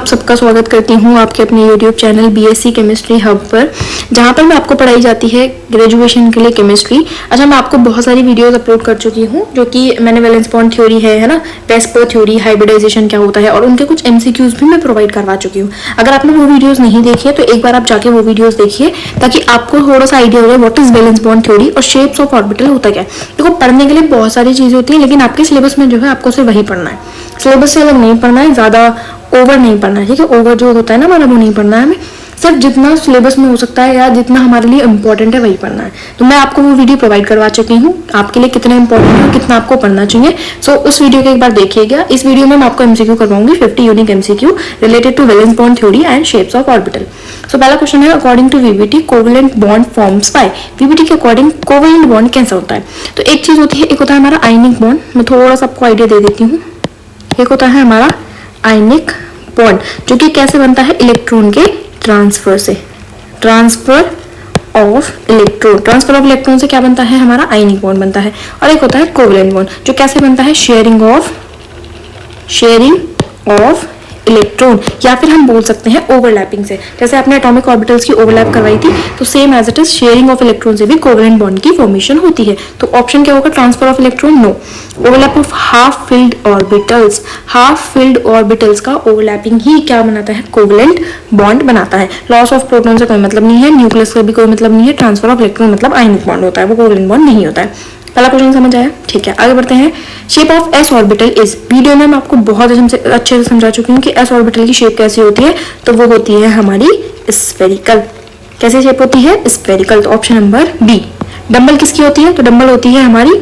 सबका स्वागत करती हूँ आपके अपने YouTube channel BSc chemistry hub पर, जहाँ पर मैं आपको पढ़ाई जाती है ग्रेजुएशन के लिए केमिस्ट्री। अच्छा, मैं आपको बहुत सारी वीडियोस अपलोड कर चुकी हूँ, जो कि मैंने वैलेंस बॉन्ड थ्योरी है ना, पेस्पर थ्योरी, हाइब्रिडाइजेशन क्या होता है, और उनके कुछ MCQs भी मैं प्रोवाइड करवा चुकी हूँ। अगर आपने वो वीडियोज़ नहीं देखी है तो एक बार आप जाके वो वीडियोज़ देखिए, ताकि आपको थोड़ा सा आइडिया हो जाए what is valence bond theory और शेप्स ऑफ ऑर्बिटल होता क्या है। देखो, पढ़ने के लिए बहुत सारी चीज़ें होती हैं, लेकिन आपके सिलेबस में जो है आपको सिर्फ वही पढ़ना है। सिलेबस से अलग नहीं पढ़ना है, ज़्यादा ओवर नहीं पढ़ना है, ठीक है। ओवर जो होता है ना हमारा, वो नहीं पढ़ना है हमें। सिर्फ जितना सिलेबस में हो सकता है या जितना हमारे लिए इंपॉर्टेंट है वही पढ़ना है। तो मैं आपको वो वीडियो प्रोवाइड करवा चुकी हूँ, आपके लिए कितना इंपॉर्टेंट है, कितना आपको पढ़ना चाहिए। सो उस वीडियो को एक बार देखिएगा। इस वीडियो में मैं आपको MCQ करवाऊंगी 50 unique MCQ related to valence bond theory and shapes of orbital. So पहला क्वेश्चन है, according to VBT covalent bond forms by. VBT के अकॉर्डिंग कोवेलेंट बॉन्ड कैसा होता है? तो एक चीज होती है, एक होता है हमारा आयनिक बॉन्ड। मैं थोड़ा सा आपको आइडिया दे देती हूँ। एक होता है हमारा आयनिक बॉन्ड, जो कि कैसे बनता है? इलेक्ट्रॉन के ट्रांसफर से। ट्रांसफर ऑफ इलेक्ट्रॉन से क्या बनता है? हमारा आयनिक बॉन्ड बनता है। और एक होता है कोवेलेंट बॉन्ड, जो कैसे बनता है? शेयरिंग ऑफ इलेक्ट्रॉन, या फिर हम बोल सकते हैं ओवरलैपिंग से। जैसे आपने एटॉमिक ऑर्बिटल्स की ओवरलैप करवाई थी, तो same as it is sharing of electron से भी कोवेलेंट बॉन्ड की फॉर्मेशन होती है। तो ऑप्शन क्या होगा? Transfer of electron, no. Overlap of half filled orbitals, half filled orbitals का ओवरलैपिंग ही क्या बनाता है? कोवेलेंट बॉन्ड बनाता है। लॉस ऑफ प्रोटॉन से कोई मतलब नहीं है, न्यूक्लियस का भी कोई मतलब नहीं है। ट्रांसफर ऑफ इलेक्ट्रॉन मतलब आयनिक बॉन्ड होता है, वो कोवेलेंट बॉन्ड नहीं होता है। पहला क्वेश्चन समझ आया? ठीक है, आगे बढ़ते हैं। Shape of S orbital is. Video में मैं आपको बहुत अच्छे से समझा चुकी हूँ कि S ऑर्बिटल की शेप कैसी होती है। तो वो होती है हमारी स्फेरिकल। कैसी शेप होती है? स्फेरिकल। तो ऑप्शन नंबर बी। डंबल किसकी होती है? तो डंबल होती है हमारी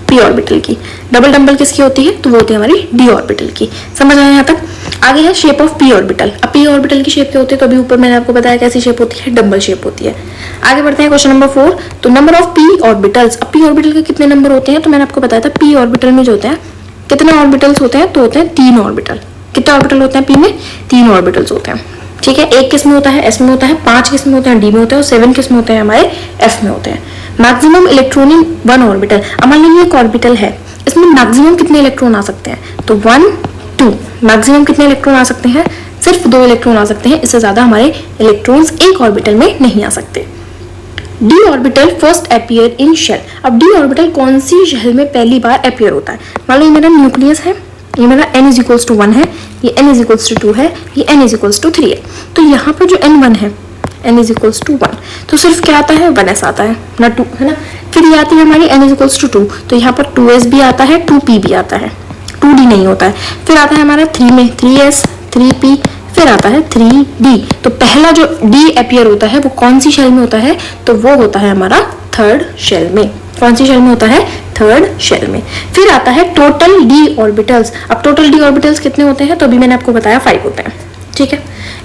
p ऑर्बिटल की। डबल डंबल किसकी होती है? तो वो होती है हमारी d ऑर्बिटल की। समझ आया यहाँ तक? आगे है शेप ऑफ p ऑर्बिटल। अब p ऑर्बिटल की शेप क्या होती है? तो अभी ऊपर मैंने आपको बताया कैसी शेप होती है, डबल शेप होती है। आगे बढ़ते हैं क्वेश्चन नंबर 4। तो नंबर ऑफ p ऑर्बिटल्स। अब p ऑर्बिटल के कितने नंबर होते हैं? तो मैंने आपको बताया था p ऑर्बिटल में जो होते हैं, कितने ऑर्बिटल्स होते हैं? तो होते हैं 3 ऑर्बिटल। कितने ऑर्बिटल होते हैं p में? 3 ऑर्बिटल्स होते हैं, ठीक है। एक किस में होता है? S में होता है। 5 किस में होते हैं? D में होते हैं। और 7 किस में होते हैं? हमारे F में होते हैं। मैक्सिमम इलेक्ट्रॉन इन 1 ऑर्बिटल। अब मान लीजिए एक ऑर्बिटल है, इसमें मैक्सिमम कितने इलेक्ट्रॉन आ सकते हैं? तो 1 2। मैक्सिमम कितने इलेक्ट्रॉन आ सकते हैं? सिर्फ 2 इलेक्ट्रॉन आ सकते हैं, इससे ज्यादा हमारे इलेक्ट्रॉन्स एक ऑर्बिटल में नहीं आ सकते। D orbital first appear in shell. अब डी ऑर्बिटल कौन सी शेल में पहली बार अपीयर होता है? मान लो ये मेरा न्यूक्लियस है, ये मेरा n=1 है, ये n=2 है, ये n=3 है। तो यहाँ पर जो n1 है, n=1, तो सिर्फ क्या आता है? 1s आता है ना, 2 है ना। फिर ये आती है हमारी n=2, तो यहाँ पर 2s भी आता है, 2p भी आता है, 2d नहीं होता है। फिर आता है हमारा 3 में 3s 3p, फिर आता है 3d। तो पहला जो d अपीयर होता है वो कौन सी शेल में होता है? तो वो होता है हमारा थर्ड शेल में। कौन सी शेल में होता है? थर्ड शेल में। फिर आता है टोटल d ऑर्बिटल्स। अब टोटल d ऑर्बिटल्स कितने होते हैं? तो अभी मैंने आपको बताया 5 होते हैं, ठीक है।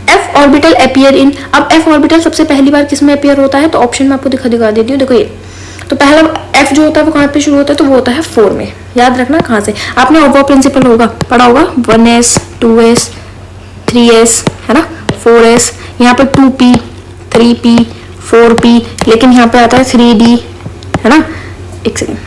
f orbital appear in. अब f ऑर्बिटल सबसे पहली बार किस में अपीयर होता है? तो ऑप्शन में आपको दिखा देती हूँ, देखो ये। तो पहला f जो होता है वो कहाँ पे शुरू होता है? तो वो होता है 4 में। याद रखना कहाँ से, आपने ऑफ प्रिंसिपल होगा पढ़ा होगा, 1s 2s 3s है ना, 4s, यहाँ पर 2p 3p 4p, लेकिन यहाँ पे आता है 3d है ना, एक second,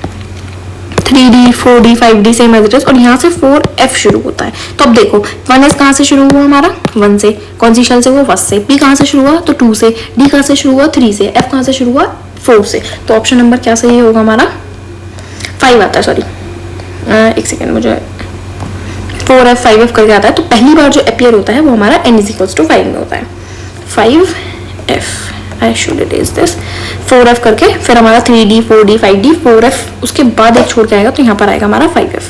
3d 4d 5d same as it is. और यहाँ से 4f शुरू होता है। तो अब देखो 1s कहाँ से शुरू हुआ? हमारा 1 से। कौन सी शेल से? वो 1 से। p कहाँ से शुरू हुआ? तो 2 से। d कहाँ से शुरू हुआ? 3 से। f कहाँ से शुरू हुआ? 4 से। तो ऑप्शन नंबर क्या सही होगा? हमारा 5 आता है, सॉरी एक सेकेंड, मुझे 4f 5f करके आता है। तो पहली बार जो अपीयर होता है वो हमारा n=5 में होता है। 5f I should it is this 4f करके, फिर हमारा 3d 4d 5d 4f, उसके बाद एक छोड़ के आएगा, तो यहाँ पर आएगा हमारा 5f,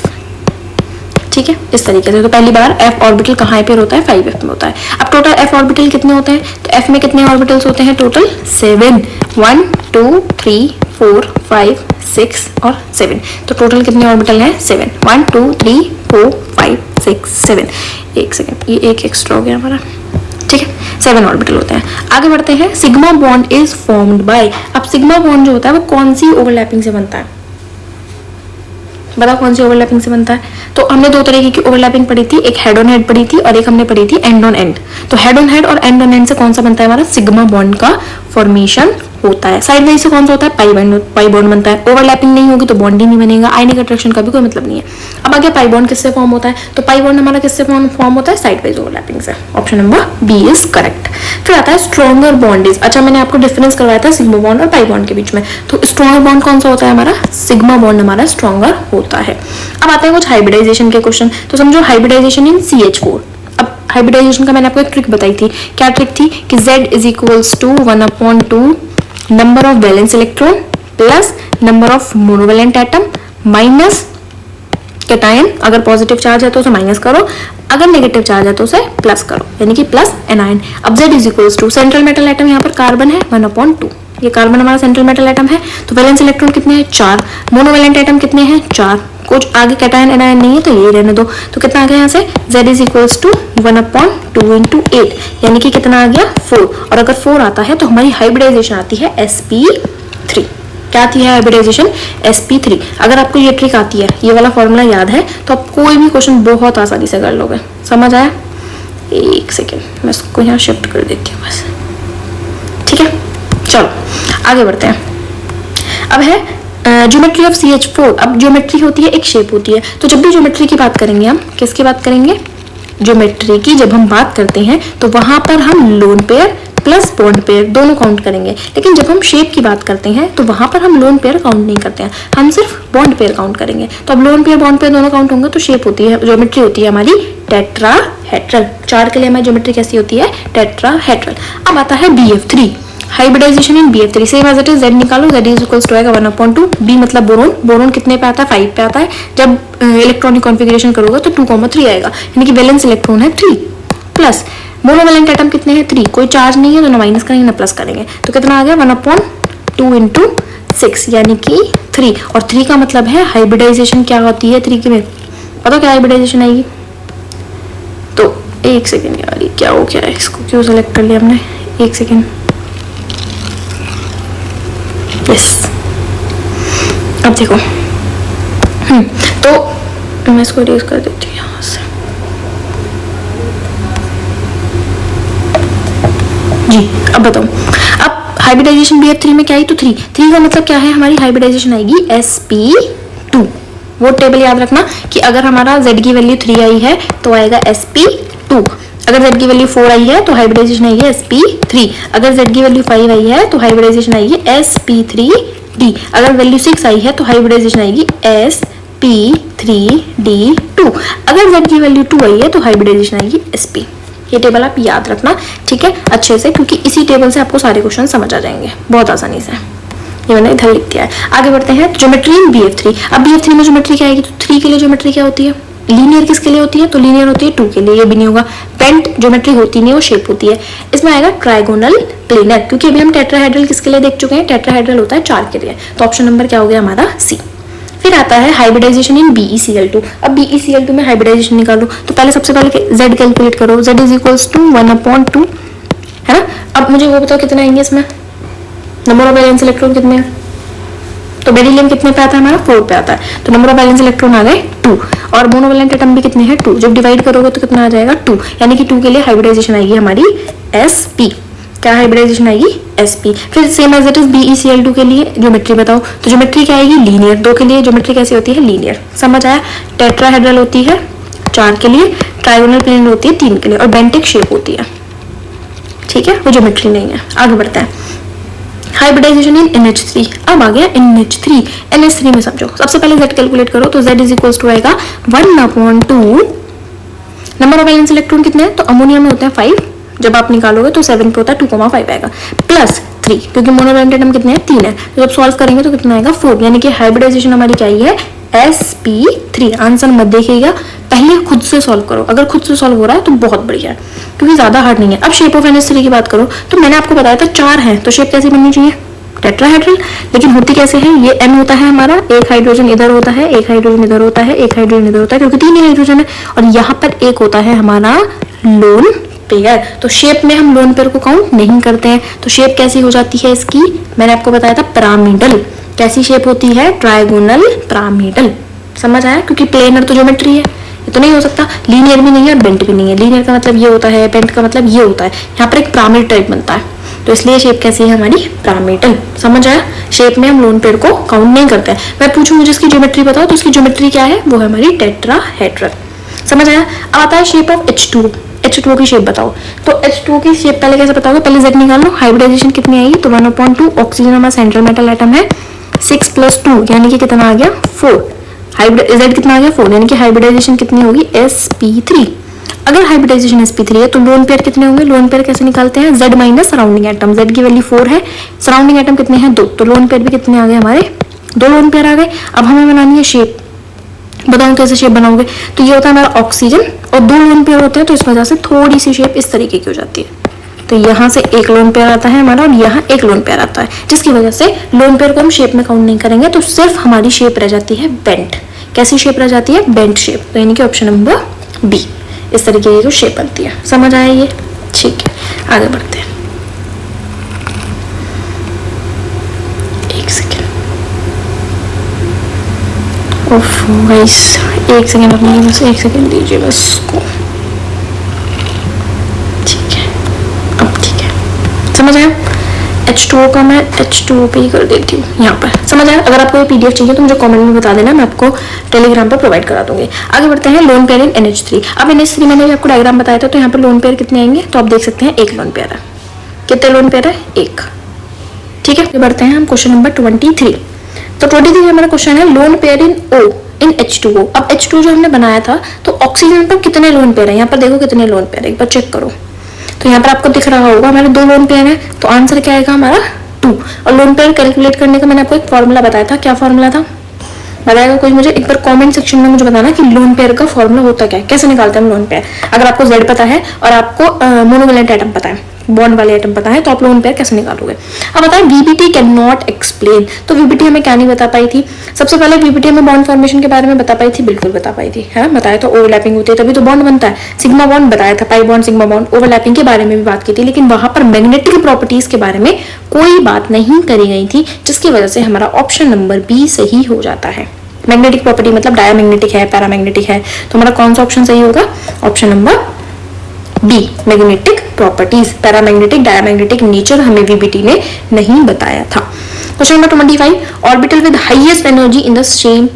ठीक है, इस तरीके से। तो पहली बार f ऑर्बिटल कहाँ अपीयर होता है? 5f में होता है। अब टोटल f ऑर्बिटल कितने होते हैं? तो f में कितने ऑर्बिटल्स होते हैं? टोटल 7, 1 2 3 4 5 6 और 7। तो टोटल कितने ऑर्बिटल हैं? 7, 1 2 3 4 5 6 7। एक सेकेंड, ये एक एक्स्ट्रा हो गया हमारा, ठीक है। 7 ऑर्बिटल होते हैं। आगे बढ़ते हैं। Sigma bond is formed by. अब सिग्मा बॉन्ड जो होता है वो कौन सी ओवरलैपिंग से बनता है? बताओ कौन सी ओवरलैपिंग से बनता है? तो हमने 2 तरीके की ओवरलैपिंग पढ़ी थी, एक हेड ऑन हेड पढ़ी थी और एक हमने पढ़ी थी एंड ऑन एंड। तो हेड ऑन हेड और एंड ऑन एंड से कौन सा बनता है? हमारा सिग्मा बॉन्ड का फॉर्मेशन होता है। साइड वाइज से कौन सा होता है? पाई बॉन्ड बनता है। ओवरलैपिंग नहीं होगी तो बॉन्ड ही नहीं बनेगा, आयनिक अट्रैक्शन का भी कोई मतलब नहीं है। अब आगे पाई बॉन्ड किससे फॉर्म होता है? तो पाई बॉन्ड हमारा किससे फॉर्म होता है? साइड वाइज ओवरलैपिंग से। Option number b is correct. फिर आता है स्ट्रॉन्गर बॉन्ड इज, अच्छा मैंने आपको डिफरेंस करवाया था सिग्मा बॉन्ड और पाई बॉन्ड के बीच में, तो स्ट्रॉन्गर बॉन्ड कौन सा होता है हमारा? सिग्मा बॉन्ड हमारा स्ट्रॉन्गर होता है। अब आते हैं कुछ हाइब्रिडाइजेशन के क्वेश्चन। तो समझो हाइब्रिडाइजेशन इन CH4। अब हाइब्रिडाइजेशन का मैंने आपको एक ट्रिक बताई थी। क्या ट्रिक थी? कि Z is equals to 1/2 number of valence electron plus number of monovalent atom minus cation, अगर पॉजिटिव चार्ज है तो उसे माइनस करो, अगर नेगेटिव चार्ज है तो उसे प्लस करो, यानी कि प्लस एनायन। अब Z is equals to central metal atom यहाँ पर कार्बन है 1/2, ये कार्बन हमारा सेंट्रल मेटल एटम है, तो वैलेंस इलेक्ट्रॉन कितने हैं? 4। मोनोवैलेंट एटम कितने हैं? 4। कुछ आगे कैटायन एनायन नहीं है तो ये रहने दो। तो कितना आ गया यहाँ से? Z is equals to 1/2 into 8, यानी कि कितना आ गया? 4। और अगर 4 आता है तो हमारी हाइब्रिडाइजेशन आती है sp3। क्या आती है हाइब्रिडाइजेशन? sp3। अगर आपको ये ट्रिक आती है, ये वाला फॉर्मूला याद है, तो आप कोई भी क्वेश्चन बहुत आसानी से कर लोगे। समझ आया? एक सेकेंड, मैं इसको यहाँ शिफ्ट कर देती हूँ बस, ठीक है। चलो आगे बढ़ते हैं। अब है ज्योमेट्री ऑफ CH4। अब ज्योमेट्री होती है, एक शेप होती है, तो जब भी ज्योमेट्री की बात करेंगे हम किसकी बात करेंगे? ज्योमेट्री की जब हम बात करते हैं तो वहां पर हम lone pair plus bond pair दोनों काउंट करेंगे, लेकिन जब हम शेप की बात करते हैं तो वहां पर हम लोन पेयर काउंट नहीं करते हैं, हम सिर्फ बॉन्ड पेयर काउंट करेंगे। तो अब लोन पेयर बॉन्ड पेयर दोनों काउंट होंगे तो शेप होती है, ज्योमेट्री होती है हमारी टेट्राहेड्रल। 4 के लिए हमारी ज्योमेट्री कैसी होती है? टेट्राहेड्रल। अब आता है BF3, hybridisation in BF3। Same as it is, Z निकालो, Z इज इक्वल्स टू आएगा 1/2। B मतलब बोरोन, बोरोन कितने पे आता है? 5 पे आता है। जब इलेक्ट्रॉनिक कॉन्फ़िगरेशन करोगे तो 2,3 आएगा, यानी कि वैलेंस इलेक्ट्रॉन है 3 प्लस मोनोवैलेंट एटम कितने हैं? 3। कोई चार्ज नहीं है तो ना माइनस करेंगे ना प्लस करेंगे, तो कितना आ गया? 1/2 into 6, यानी कि 3। और 3 का मतलब है हाइब्रिडाइजेशन क्या होती है 3 के में? पता क्या हाइब्रिडाइजेशन आएगी? तो एक सेकेंड यार, ये क्या हो गया है? इसको क्यों सेलेक्ट कर लिया हमने? एक सेकेंड, यस। अब देखो, तो मैं इसको रिड्यूस कर देती हूँ यहाँ से जी। अब बताओ, अब हाइब्रिडाइजेशन BF3 में क्या आई? तो 3 का मतलब क्या है? हमारी हाइब्रिडाइजेशन आएगी sp2। वो टेबल याद रखना कि अगर हमारा Z की वैल्यू 3 आई है तो आएगा sp2, अगर Z की वैल्यू 4 आई है तो हाइब्रिडाइजेशन आएगी sp3, अगर Z की वैल्यू 5 आई है तो हाइब्रिडाइजेशन आएगी sp3d, अगर वैल्यू 6 आई है तो हाइब्रिडाइजेशन आएगी sp3d2, अगर Z की वैल्यू 2 आई है तो हाइब्रिडाइजेशन आएगी sp। ये टेबल आप याद रखना, ठीक है, अच्छे से, क्योंकि इसी टेबल से आपको सारे क्वेश्चन समझ आ जाएंगे बहुत आसानी से। ये मैंने इधर लिख दिया है। आगे बढ़ते हैं, ज्योमेट्री इन BF3। अब BF3 में ज्योमेट्री क्या आएगी? तो 3 के लिए ज्योमेट्री क्या होती है? लीनियर किसके लिए होती है? तो लीनियर होती है 2 के लिए, ये भी नहीं होगा। पेंट ज्योमेट्री होती नहीं, वो शेप होती है। इसमें आएगा ट्राइगोनल प्लेनर, क्योंकि अभी हम टेट्राहेड्रल किसके लिए देख चुके हैं? टेट्राहेड्रल होता है 4 के लिए, तो ऑप्शन नंबर क्या हो गया हमारा? C। फिर आता है हाइब्रिडाइजेशन इन BeCl2। अब BeCl2 में हाइब्रिडाइजेशन निकालो, तो पहले सबसे पहले Z कैलकुलेट करो, Z इज इक्वल्स टू 1/2, है ना। अब मुझे वो बताओ कितने आएंगे इसमें? नंबर ऑफ वैलेंस इलेक्ट्रॉन कितने हैं? तो बेरिलियम कितने पे आता है हमारा? 4 पे आता है, तो नंबर ऑफ वैलेंस इलेक्ट्रॉन आ गए 2, और मोनोवैलेंट एटम भी कितने हैं? 2। जब डिवाइड करोगे तो कितना आ जाएगा? 2, यानी कि 2 के लिए हाइब्रिडाइजेशन आएगी हमारी sp। क्या हाइब्रिडाइजेशन आएगी? sp। फिर same as it is BeCl2 के लिए ज्योमेट्री बताओ, तो ज्योमेट्री क्या आएगी? लीनियर। 2 के लिए ज्योमेट्री कैसी होती है? लीनियर। समझ आया? टेट्राहेड्रल होती है 4 के लिए, ट्राइगोनल प्लेनर होती है 3 के लिए, और बेंटिक शेप होती है, ठीक है, वो ज्योमेट्री नहीं है। आगे बढ़ते हैं, हाइब्रिडाइजेशन इन NH3। अब आ गया NH3। NH3 में समझो, सबसे पहले Z कैलकुलेट करो, तो Z इज इक्वल्स टू आएगा 1/2। नंबर ऑफ वैलेंस इलेक्ट्रॉन कितने हैं? तो अमोनिया में होते हैं 5, जब आप निकालोगे तो 7 पे होता है, 2,5 आएगा, प्लस 3, क्योंकि मोनोवैलेंट एटम कितने हैं? 3 है, तो जब सॉल्व करेंगे तो कितना आएगा? 4, यानी कि हाइब्रिडाइजेशन हमारी क्या है? sp3। आंसर मत देखिएगा, पहले खुद से सॉल्व करो, अगर खुद से सॉल्व हो रहा है तो बहुत बढ़िया है, क्योंकि ज्यादा हार्ड नहीं है। अब शेप ऑफ NH3 की बात करो, तो मैंने आपको बताया था 4 है, तो शेप कैसी बननी चाहिए? टेट्राहेड्रल। लेकिन होती कैसे है? ये N होता है हमारा, एक हाइड्रोजन इधर होता है, एक हाइड्रोजन इधर होता है, एक हाइड्रोजन इधर होता है, क्योंकि 3 हाइड्रोजन है, और यहाँ पर एक होता है हमारा लोन पेयर। तो शेप में हम लोन पेयर को काउंट नहीं करते हैं, तो शेप कैसी हो जाती है इसकी? मैंने आपको बताया था पिरामिडल। कैसी शेप होती है? Trigonal pyramidal. समझ आया? क्योंकि प्लेनर तो ज्योमेट्री है, ये तो नहीं हो सकता, लीनियर भी नहीं है और बेंट भी नहीं है। लीनियर का मतलब ये होता है, बेंट का मतलब ये होता है, यहाँ पर एक पिरामिड टाइप बनता है। तो इसलिए शेप कैसी है हमारी, पिरामिडल। समझ आया, शेप में हम लोन पेयर को काउंट नहीं करते हैं। मैं पूछूं मुझे इसकी ज्योमेट्री बताओ, तो इसकी ज्योमेट्री क्या है, वो है हमारी टेट्राहेड्रल। समझ आया। अब आता है शेप ऑफ H2। H2 की शेप बताओ, तो H2 की शेप पहले कैसे बताओगे, पहले Z निकाल लो, हाइब्रिडाइजेशन कितनी आएगी, तो 1/2, ऑक्सीजन हमारा सेंट्रल मेटल एटम है, 6 + 2 यानी कि कितना आ गया 4, Z कितना आ गया 4, यानी कि हाइब्रिडाइजेशन कितनी होगी sp3। अगर हाइब्रिडाइजेशन sp3 है तो लोन पेयर कितने होंगे, लोन पेयर कैसे निकालते हैं, Z minus surrounding atom, Z की वैल्यू 4 है, सराउंडिंग एटम कितने हैं 2, तो लोन पेयर भी कितने आ गए हमारे 2 लोन पेयर आ गए। अब हमें बनानी है शेप, बताओ कैसे शेप बनाओगे, तो ये होता है हमारा ऑक्सीजन और 2 लोन पेयर होते हैं, तो इस वजह से थोड़ी सी शेप इस तरीके की हो जाती है। तो यहाँ से एक लोन पेयर आता है हमारा और यहाँ एक लोन पेयर आता है, जिसकी वजह से लोन पेयर को हम शेप में काउंट नहीं करेंगे, तो सिर्फ हमारी शेप रह जाती है बेंट। कैसी शेप रह जाती है, बेंट शेप, तो यानी कि ऑप्शन नंबर बी, इस तरीके की जो शेप बनती है। समझ आया ये, ठीक है आगे बढ़ते हैं। एक सेकेंड, एक सेकेंड अपने बस, एक सेकेंड दीजिए बस को, ठीक है अब ठीक है, समझ आया। H2O का मैं H2O पे ही कर देती हूँ यहाँ पर, समझ आया। अगर आपको ये PDF चाहिए तो मुझे कमेंट में बता देना, मैं आपको टेलीग्राम पर प्रोवाइड करा दूंगी। आगे बढ़ते हैं, लोन पेयर इन NH3। अब NH3 मैंने आपको डायग्राम बताया था, तो यहाँ पर लोन पेयर कितने आएंगे, तो आप देख सकते हैं एक लोन पेयर है। कितने लोन पेयर है, एक, ठीक है। बढ़ते हैं हम क्वेश्चन नंबर 23। तो 23 हमारा क्वेश्चन है, लोन पेयर इन O इन H2O। अब H2 जो हमने बनाया था, तो ऑक्सीजन पर कितने लोन पेयर है, यहाँ पर देखो कितने लोन पेयर है, एक बार चेक करो। तो यहाँ पर आपको दिख रहा होगा हमारे 2 लोन पेयर है, तो आंसर क्या आएगा हमारा 2। और लोन पेयर कैलकुलेट करने का मैंने आपको एक फॉर्मूला बताया था, क्या फॉर्मूला था बताएगा कोई मुझे, एक बार कमेंट सेक्शन में मुझे बताना कि लोन पेयर का फॉर्मूला होता क्या है, कैसे निकालते हैं हम लोन पेयर। अगर आपको Z पता है और आपको मोनोवैलेंट एटम पता है, बॉन्ड वाले एटम पता है, तो आप लोन पेयर कैसे निकालोगे। अब बताएं, VBT कैन नॉट एक्सप्लेन, तो VBT हमें क्या नहीं बता पाई थी। सबसे पहले VBT हमें बॉन्ड फॉर्मेशन के बारे में बता पाई थी, बिल्कुल बता पाई थी, है बताया तो ओवरलैपिंग होती है तभी तो बॉन्ड बनता है। सिग्मा बॉन्ड बताया था, pi bond sigma bond, overlapping के बारे में भी बात की थी, लेकिन वहां पर मैग्नेटिक प्रॉपर्टीज के बारे में कोई बात नहीं करी गई थी, जिसकी वजह से हमारा ऑप्शन नंबर बी सही हो जाता है। मैग्नेटिक प्रॉपर्टी मतलब डायमैग्नेटिक है, पैरामैग्नेटिक है, तो हमारा कौन सा ऑप्शन सही होगा, option number b, magnetic properties, paramagnetic diamagnetic nature हमें VBT ने नहीं बताया था। Question number 25, orbital with highest energy in the same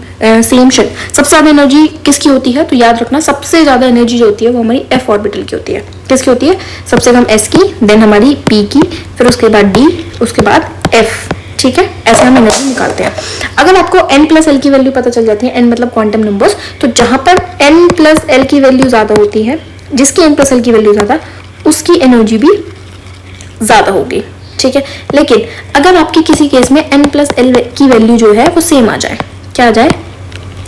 shell. सबसे ज्यादा एनर्जी किसकी होती है, तो याद रखना सबसे ज्यादा एनर्जी जो होती है वो हमारी F ऑर्बिटल की होती है। किसकी होती है, सबसे कम S की, देन हमारी P की, फिर उसके बाद D, उसके बाद F, ठीक है। ऐसे हम एनर्जी निकालते हैं। अगर आपको N+L की वैल्यू पता चल जाती है, N मतलब क्वांटम नंबर्स, तो जहां पर N+L की वैल्यू ज्यादा होती है, जिसकी N+L की वैल्यू ज्यादा, उसकी एनर्जी भी ज्यादा होगी, ठीक है। लेकिन अगर आपकी किसी केस में N+L की वैल्यू जो है वो सेम आ जाए, क्या आ जाए,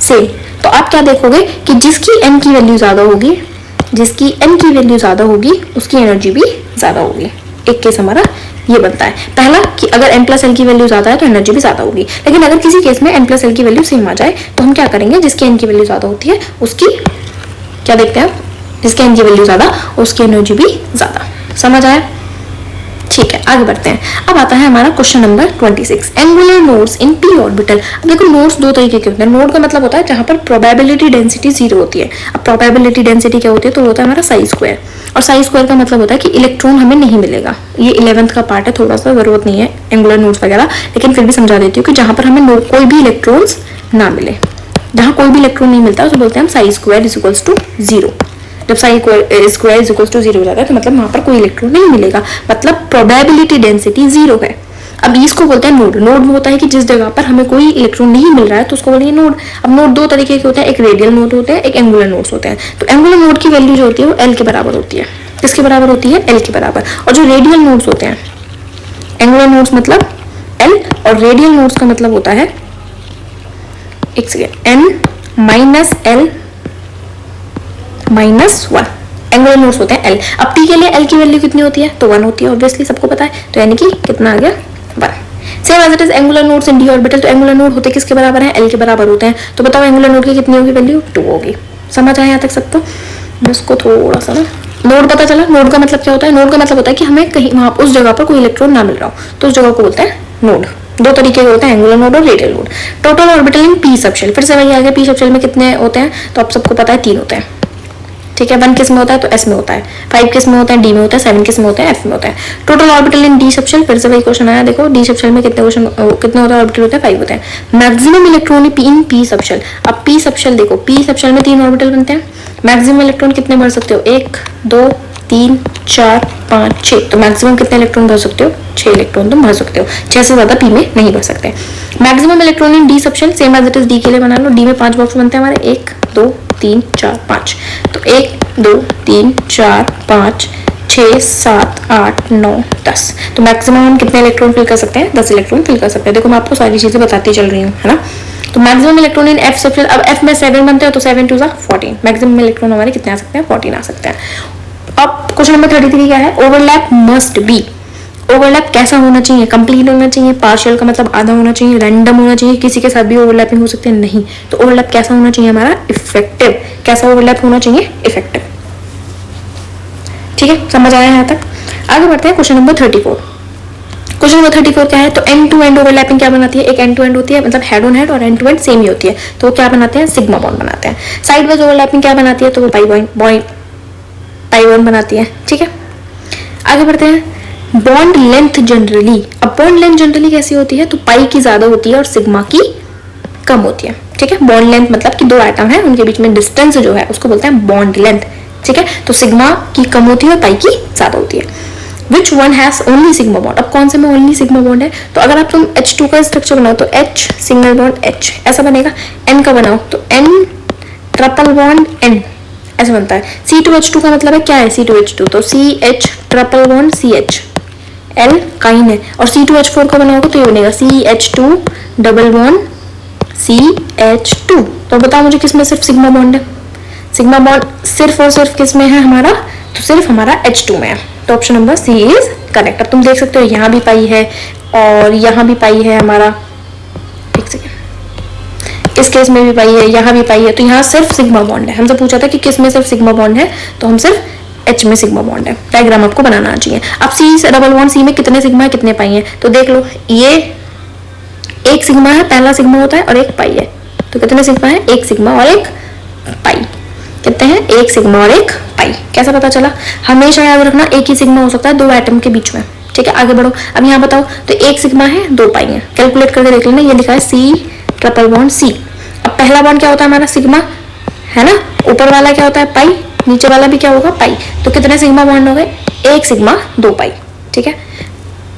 सेम, तो आप क्या देखोगे कि जिसकी N की वैल्यू ज्यादा होगी, जिसकी N की वैल्यू ज्यादा होगी उसकी एनर्जी भी ज्यादा होगी। एक केस हमारा ये बनता है, पहला कि अगर N+L की वैल्यू ज्यादा है तो एनर्जी भी ज्यादा होगी। लेकिन अगर किसी केस में N+L की वैल्यू सेम आ जाए तो हम क्या करेंगे, जिसकी N की वैल्यू ज्यादा होती है उसकी क्या देखते हैं, जिसकी N की वैल्यू ज्यादा उसकी एनर्जी भी ज्यादा। समझ आया, ठीक है आगे बढ़ते हैं। अब आता है हमारा क्वेश्चन नंबर 26, एंगुलर नोड्स इन p ऑर्बिटल। अब देखो नोड्स दो तरीके के होते हैं। नोड का मतलब होता है जहां पर प्रोबेबिलिटी डेंसिटी 0 होती है। अब प्रोबेबिलिटी डेंसिटी क्या होती है, तो होता है हमारा साई स्क्वायर, और साई स्क्वायर का मतलब होता है कि इलेक्ट्रॉन हमें नहीं मिलेगा। ये 11th का पार्ट है, थोड़ा सा जरूरत नहीं है एंगुलर नोड्स वगैरह, लेकिन फिर भी समझा देती हूँ कि जहां पर हमें कोई भी इलेक्ट्रॉन्स ना मिले, जहां कोई भी इलेक्ट्रॉन नहीं मिलता उसे बोलते हैं हम psi square is equals to 0। जब psi square is equals to 0 हो जाता है तो मतलब वहां पर कोई इलेक्ट्रॉन नहीं मिलेगा, मतलब प्रोबेबिलिटी डेंसिटी 0 है। अब इसको बोलते हैं नोड। नोड में होता है कि जिस जगह पर हमें कोई इलेक्ट्रॉन नहीं मिल रहा है तो उसको बोलेंगे नोड। अब नोड दो तरीके के होते हैं, एक रेडियल नोड होते हैं, एक एंगुलर नोड्स होते हैं। तो एंगुलर नोड की वैल्यू जो होती है वो L के बराबर होती है। किसके बराबर होती है, L के बराबर। और जो रेडियल नोड्स होते हैं, एंगुलर नोड्स मतलब L और रेडियल नोड्स का मतलब होता है एक second N minus L minus 1। Angular nodes होते हैं L। अब P के लिए L की वैल्यू कितनी होती है, तो 1 होती है, ऑब्वियसली सबको पता है। तो यानी कि कितना आ गया 1। Same as it is angular nodes in d orbital. तो एंगुलर नोड होते किसके बराबर हैं, L के बराबर होते हैं। तो बताओ एंगुलर नोड की कितनी होगी वैल्यू, 2 होगी। समझ आया यहाँ तक सबको। मैं उसको थोड़ा सा ना, नोड पता चला। नोड का मतलब क्या होता है, नोड का मतलब होता है कि हमें कहीं वहां उस जगह पर कोई इलेक्ट्रॉन ना मिल रहा हो तो उस जगह को बोलते हैं नोड। दो तरीके के होते हैं, एंगुलर नोड और radial node. Total orbital in P subshell. फिर से वही आ गया, पी सबशेल में कितने होते हैं, तो आप सबको पता है 3 होते हैं, ठीक है, 1 किस में होता है तो S में होता है, 5 किस में होता है D में होता है, 7 किस में होता है F में होता है। टोटल ऑर्बिटल इन D सबशेल, फिर से वही क्वेश्चन आया, देखो D सबशेल में कितने होता है ऑर्बिटल होता है, 5 होते हैं। मैक्सिमम इलेक्ट्रॉन इन P सबशेल, अब P सबशेल देखो, P सबशेल में 3 ऑर्बिटल बनते हैं, मैक्सिमम इलेक्ट्रॉन कितने भर सकते हो, 1 2 3 4 5 6, तो मैक्सिमम कितने इलेक्ट्रॉन भर सकते हो, 6 इलेक्ट्रॉन तुम भर सकते हो, 6 से ज्यादा P में नहीं भर सकते। Maximum electron in D subshell, same as it is D के लिए बना लो, D में 5 बॉक्स बनते हैं हमारे, 1 2 3 4 5, तो 1 2 3 4 5 6 7 8 9 10, तो मैक्सिमम हम कितने इलेक्ट्रॉन फिल कर सकते हैं, 10 इलेक्ट्रॉन फिल कर सकते हैं। देखो मैं आपको सारी चीजें बताती चल रही हूँ, है ना। तो मैक्सिमम इलेक्ट्रॉन इन F सबशेल, अब F में 7 बनते हैं तो 7 2 14, मैक्सिमम इलेक्ट्रॉन हमारे कितने आ सकते हैं, 14 आ सकते हैं। अब क्वेश्चन नंबर 33 क्या है, ओवरलैप मस्ट बी, ओवरलैप कैसा होना चाहिए, कंप्लीट होना चाहिए, पार्शियल का मतलब आधा होना चाहिए, रैंडम होना चाहिए, किसी के साथ भी ओवरलैपिंग हो सकते हैं, नहीं। तो ओवरलैप कैसा होना चाहिए हमारा, इफेक्टिव, कैसा ओवरलैप होना चाहिए, इफेक्टिव। ठीक है, समझ आया यहाँ तक। आगे बढ़ते हैं क्वेश्चन नंबर 34। क्वेश्चन नंबर 34 क्या है, तो एंड टू एंड ओवरलैपिंग क्या बनाती है, एक एंड टू एंड होती है, मतलब हेड ऑन हेड, और एंड टू एंड सेम ही होती है, तो वो क्या बनाते हैं, सिग्मा बॉन्ड बनाते हैं। साइड वाइज ओवरलैपिंग क्या बनाती है, तो वो पाई बॉन्ड बनाती है। ठीक है, आगे बढ़ते हैं। बॉन्ड लेंथ जनरली, अब बॉन्ड लेंथ जनरली कैसी होती है, तो पाई की ज्यादा होती है और सिग्मा की कम होती है। ठीक है, बॉन्ड लेंथ मतलब कि दो एटम है उनके बीच में डिस्टेंस जो है उसको बोलते हैं बॉन्ड लेंथ। ठीक है, तो सिग्मा की कम होती है और पाई की ज्यादा होती है। Which one has only sigma bond, अब कौन से में ओनली सिग्मा बॉन्ड है, तो अगर आप तुम H2 का स्ट्रक्चर बनाओ तो H सिंगल बॉन्ड H ऐसा बनेगा, N का बनाओ तो N ट्रिपल बॉन्ड N ऐसा बनता है। C2H2 का मतलब है क्या है, C2H2 तो CH triple bond CH, L काइन है, और C2H4 का बनाओगे तो ये बनेगा CH2 डबल बॉन्ड CH2। तो बताओ मुझे किसमें सिर्फ सिग्मा बॉन्ड है, सिग्मा बॉन्ड सिर्फ और सिर्फ किसमें है हमारा, तो सिर्फ हमारा H2 में है, तो option number c is correct. अब तुम देख सकते हो यहाँ भी पाई है और यहाँ भी पाई है हमारा, एक सेकेंड, इस केस में भी पाई है, यहाँ भी पाई है, तो यहाँ सिर्फ सिग्मा बॉन्ड है। हमसे पूछा था कि किस में सिर्फ सिग्मा बॉन्ड है, तो हम सिर्फ H में सिग्मा बॉन्ड है। डायग्राम आपको बनाना चाहिए। अब C डबल बॉन्ड C में कितने सिग्मा है कितने पाई है, तो देख लो ये एक सिग्मा है, पहला सिग्मा होता है, और एक पाई है, तो कितने सिग्मा है, एक सिग्मा और एक पाई, कितने हैं, एक सिग्मा और एक पाई। कैसा पता चला, हमेशा याद रखना एक ही सिग्मा हो सकता है दो एटम के बीच में। ठीक है, आगे बढ़ो। अब यहाँ बताओ, तो एक सिग्मा है दो पाई है, कैलकुलेट करके देख लेना, ये लिखा है C ट्रिपल बॉन्ड C। अब पहला बॉन्ड क्या होता है हमारा, सिग्मा है ना, ऊपर वाला क्या होता है पाई, नीचे वाला भी क्या होगा पाई, तो कितने सिग्मा बॉन्ड हो गए, एक सिग्मा दो पाई। ठीक है,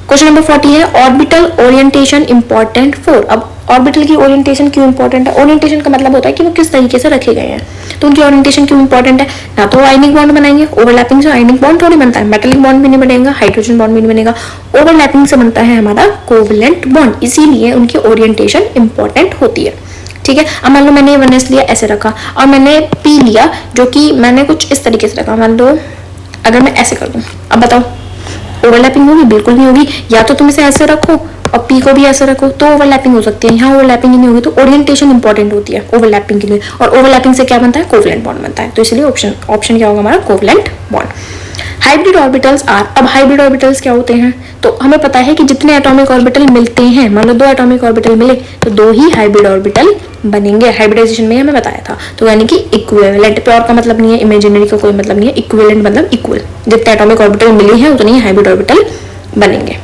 क्वेश्चन नंबर 40 है ऑर्बिटल ओरिएंटेशन इंपॉर्टेंट फॉर। अब ऑर्बिटल की ओरिएंटेशन क्यों इंपॉर्टेंट है, ओरिएंटेशन का मतलब होता है कि वो किस तरीके से रखे गए हैं, तो उनकी ओरिएंटेशन क्यों इंपॉर्टेंट है, ना तो आयनिक बॉन्ड बनाएंगे, ओवरलैपिंग से आयनिक बॉन्ड थोड़ी बनता है, मेटालिक बॉन्ड भी नहीं बनेगा, हाइड्रोजन बॉन्ड भी नहीं बनेगा, ओवरलैपिंग से बनता है हमारा कोवलेंट बॉन्ड, इसीलिए उनकी ओरिएंटेशन इंपॉर्टेंट होती है। ठीक है, अब मान लो मैंने 1s लिया ऐसे रखा, और मैंने P लिया जो कि मैंने कुछ इस तरीके से रखा, मान लो अगर मैं ऐसे कर दूं, अब बताओ ओवरलैपिंग होगी, बिल्कुल नहीं होगी। या तो तुम इसे ऐसे रखो और P को भी ऐसे रखो तो ओवरलैपिंग हो सकती है, यहाँ ओवरलैपिंग ही नहीं होगी, तो ओरिएंटेशन इंपॉर्टेंट होती है ओवरलैपिंग के लिए, और ओवरलैपिंग से क्या बनता है, कोवलेंट बॉन्ड बनता है, तो इसलिए ऑप्शन क्या होगा हमारा, covalent bond. Hybrid orbitals are, अब हाइब्रिड ऑर्बिटल्स क्या होते हैं, तो हमें पता है कि जितने एटॉमिक ऑर्बिटल मिलते हैं, मान लो दो एटॉमिक ऑर्बिटल मिले तो दो ही हाइब्रिड ऑर्बिटल बनेंगे, हाइब्रिडाइजेशन में हमें बताया था, तो यानी कि इक्विवेलेंट, प्योर का मतलब नहीं है, इमेजिनरी का कोई मतलब नहीं है, इक्विवेलेंट मतलब इक्वल, जितने एटॉमिक ऑर्बिटल मिले हैं उतने ही हाइब्रिड ऑर्बिटल बनेंगे।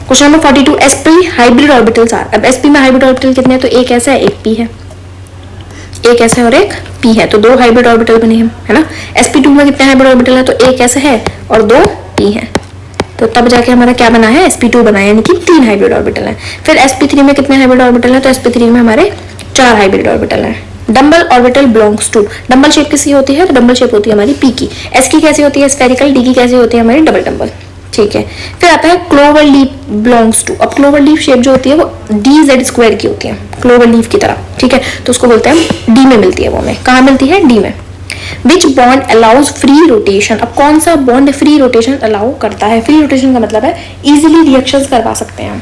Question number 42 sp hybrid orbitals are. अब sp में हाइब्रिड ऑर्बिटल कितने हैं, तो एक ऐसा है एक p है, एक ऐसा है और एक p है, तो दो हाइब्रिड ऑर्बिटल बने हैं, है ना। sp2 में कितने हाइब्रिड ऑर्बिटल है, तो एक ऐसा है और दो p है, तो तब जाके हमारा क्या बना है, sp2 बना है, यानी कि 3 हाइब्रिड ऑर्बिटल है। फिर sp3 में कितने हाइब्रिड ऑर्बिटल है, तो sp3 में हमारे 4 हाइब्रिड ऑर्बिटल है। Dumbbell orbital belongs to, dumbbell shape किसकी होती है, तो डम्बल शेप होती है हमारी p की, s की कैसी होती है स्फेरिकल, d की कैसी होती है हमारी डबल डम्बल। ठीक है, फिर आता है क्लोवर लीफ बिलोंग्स टू। अब क्लोवर लीफ शेप जो होती है वो DZ² की होती है, क्लोवर लीफ की तरह। ठीक है, तो उसको बोलते हैं डी में मिलती है, वो में कहाँ मिलती है, डी में। विच बॉन्ड अलाउज फ्री रोटेशन, अब कौन सा बॉन्ड फ्री रोटेशन अलाउ करता है, फ्री रोटेशन का मतलब है इजिली रिएक्शंस करवा सकते हैं,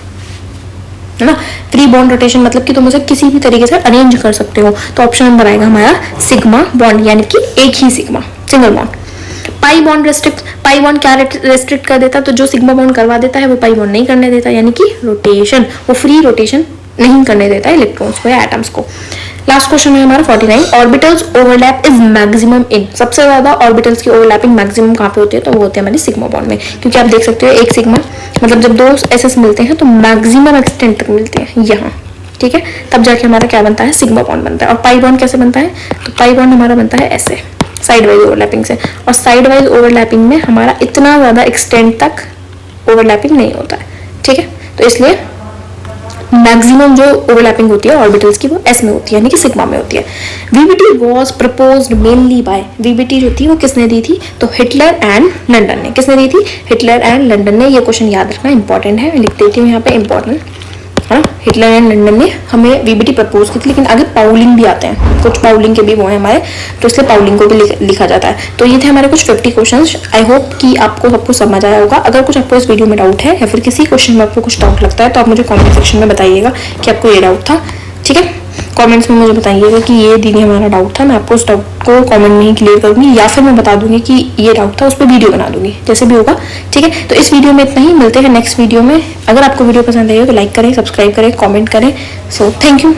है ना। फ्री बॉन्ड रोटेशन मतलब कि तुम उसे किसी भी तरीके से अरेंज कर सकते हो, तो ऑप्शन नंबर आएगा हमारा सिग्मा बॉन्ड, यानी कि एक ही sigma, single bond. Pi bond restrict, pi bond क्या रेस्ट्रिक्ट कर देता है, तो जो सिग्मा बॉन्ड करवा देता है वो पाई बॉन्ड नहीं करने देता, यानी कि रोटेशन, वो फ्री रोटेशन नहीं करने देता है इलेक्ट्रॉन्स को या एटम्स को। लास्ट क्वेश्चन है हमारा 49, orbitals overlap is maximum in, सबसे ज्यादा ऑर्बिटल्स की ओवरलैपिंग मैक्सिमम कहाँ पे होती है, तो वो होती है हमारी सिग्मा बॉन्ड में, क्योंकि आप देख सकते हो एक सिग्मा मतलब जब दो एसएस मिलते हैं तो मैक्सिमम एक्सटेंट तक मिलते हैं यहाँ, ठीक है, तब जाके हमारा क्या बनता है, सिग्मा बॉन्ड बनता है। और पाई बॉन्ड कैसे बनता है, तो पाई बॉन्ड हमारा बनता है ऐसे साइड वाइज ओवरलैपिंग से, और साइड वाइज ओवरलैपिंग में हमारा इतना ज्यादा एक्सटेंट तक ओवरलैपिंग नहीं होता है, ठीक है, तो इसलिए मैक्सिमम जो ओवरलैपिंग होती है ऑर्बिटल्स की वो एस में होती है, यानी कि सिग्मा में होती है। VBT was proposed mainly by, VBT जो थी वो किसने दी थी, तो हिटलर एंड लंदन ने, किसने दी थी, हिटलर एंड लंदन ने। ये क्वेश्चन याद रखना इंपॉर्टेंट है, लिख देती हूँ यहाँ पे इंपॉर्टेंट, हाँ, हिटलर एंड लंदन ने हमें वीबीटी प्रपोज की थी, लेकिन आगे पाउलिंग भी आते हैं, कुछ पाउलिंग के भी वो है हमारे, तो इसलिए पाउलिंग को भी लिखा जाता है। तो ये थे हमारे कुछ 50 क्वेश्चंस। आई होप कि आपको सबको समझ आया होगा। अगर कुछ आपको इस वीडियो में डाउट है या फिर किसी क्वेश्चन में आपको कुछ डाउट लगता है तो आप मुझे कॉमेंट सेक्शन में बताइएगा कि आपको ये डाउट था, ठीक है, कमेंट्स में मुझे बताइएगा कि ये दीदी हमारा डाउट था, मैं आपको उस डाउट को कमेंट में ही क्लियर करूंगी, या फिर मैं बता दूंगी कि ये डाउट था, उस पर वीडियो बना दूंगी, जैसे भी होगा, ठीक है। तो इस वीडियो में इतना ही, मिलते हैं नेक्स्ट वीडियो में। अगर आपको वीडियो पसंद आई हो तो लाइक करें, सब्सक्राइब करें, कमेंट करें। So thank you.